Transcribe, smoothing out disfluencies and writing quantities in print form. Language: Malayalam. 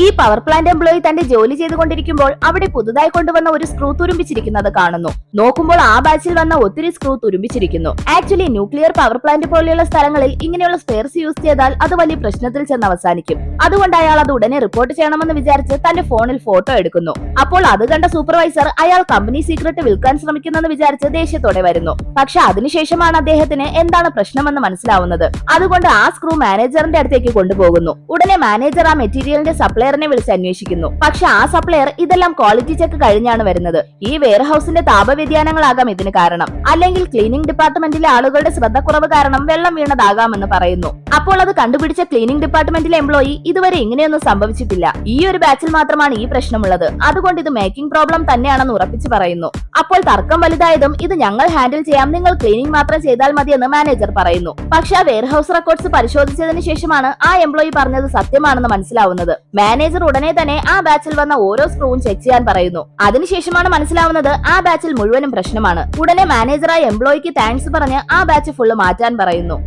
ഈ പവർ പ്ലാന്റ് എംപ്ലോയി തന്റെ ജോലി ചെയ്തുകൊണ്ടിരിക്കുമ്പോൾ അവിടെ പുതുതായി കൊണ്ടുവന്ന ഒരു സ്ക്രൂ തുരുമ്പിച്ചിരിക്കുന്നത് കാണുന്നു. നോക്കുമ്പോൾ ആ ബാച്ചിൽ വന്ന ഒത്തിരി സ്ക്രൂ തുരുമ്പിച്ചിരിക്കുന്നു. ആക്ച്വലി ന്യൂക്ലിയർ പവർ പ്ലാന്റ് പോലെയുള്ള സ്ഥലങ്ങളിൽ ഇങ്ങനെയുള്ള സ്പെയർസ് യൂസ് ചെയ്താൽ അത് വലിയ പ്രശ്നത്തിൽ ചെന്ന് അവസാനിക്കും. അതുകൊണ്ട് അയാൾ അത് ഉടനെ റിപ്പോർട്ട് ചെയ്യണമെന്ന് വിചാരിച്ച് തന്റെ ഫോണിൽ ഫോട്ടോ എടുക്കുന്നു. അപ്പോൾ അത് കണ്ട സൂപ്പർവൈസർ അയാൾ കമ്പനി സീക്രട്ട് വിൽക്കാൻ ശ്രമിക്കുന്നെന്ന് വിചാരിച്ച് ദേഷ്യത്തോടെ വരുന്നു. പക്ഷെ അതിനുശേഷമാണ് അദ്ദേഹത്തിന് എന്താണ് പ്രശ്നമെന്ന് മനസ്സിലാവുന്നത്. അതുകൊണ്ട് ആ സ്ക്രൂ മാനേജറിന്റെ അടുത്തേക്ക് കൊണ്ടുപോകുന്നു. ഉടനെ മാനേജർ ആ മെറ്റീരിയലിന്റെ സപ്ലയറിനെ വിളിച്ച് അന്വേഷിക്കുന്നു. പക്ഷെ ആ സപ്ലയർ ഇതെല്ലാം ക്വാളിറ്റി ചെക്ക് കഴിഞ്ഞാണ് വരുന്നത്. ഈ വെയർഹൌസിന്റെ താപവ്യതിയാനങ്ങളാകാം ഇതിന് കാരണം, അല്ലെങ്കിൽ ക്ലീനിംഗ് ഡിപ്പാർട്ട്മെന്റിലെ ആളുകളുടെ ശ്രദ്ധക്കുറവ് കാരണം വെള്ളം വീണതാകാമെന്ന് പറയുന്നു. അപ്പോൾ അത് കണ്ടുപിടിച്ച ക്ലീനിംഗ് ഡിപ്പാർട്ട്മെന്റിലെ എംപ്ലോയി ഇതുവരെ ഇങ്ങനെയൊന്നും സംഭവിച്ചിട്ടില്ല, ഈ ഒരു ബാച്ചിൽ മാത്രമാണ് ഈ പ്രശ്നമുള്ളത്, അതുകൊണ്ട് ഇത് മേക്കിംഗ് പ്രോബ്ലം തന്നെയാണെന്ന് ഉറപ്പിച്ചു പറയുന്നു. അപ്പോൾ തർക്കം വലുതായതും ഇത് ഞങ്ങൾ ഹാൻഡിൽ ചെയ്യാം, നിങ്ങൾ ക്ലീനിംഗ് മാത്രം ചെയ്താൽ മതിയെന്ന് മാനേജർ പറയുന്നു. പക്ഷെ ആ വെയർഹൌസ് റെക്കോർഡ്സ് പരിശോധിച്ചതിന് ശേഷമാണ് ആ എംപ്ലോയി പറഞ്ഞത് സത്യമാണെന്ന് മനസ്സിലാവുന്നത്. മാനേജർ ഉടനെ തന്നെ ആ ബാച്ചിൽ വന്ന ഓരോ സ്ക്രൂവും ചെക്ക് ചെയ്യാൻ പറയുന്നു. അതിനുശേഷമാണ് മനസ്സിലാവുന്നത് ആ ബാച്ചിൽ മുഴുവനും പ്രശ്നമാണ്. ഉടനെ മാനേജർ ആ എംപ്ലോയിക്ക് താങ്ക്സ് പറഞ്ഞ് ആ ബാച്ച് ഫുള്ള് മാറ്റാൻ പറയുന്നു.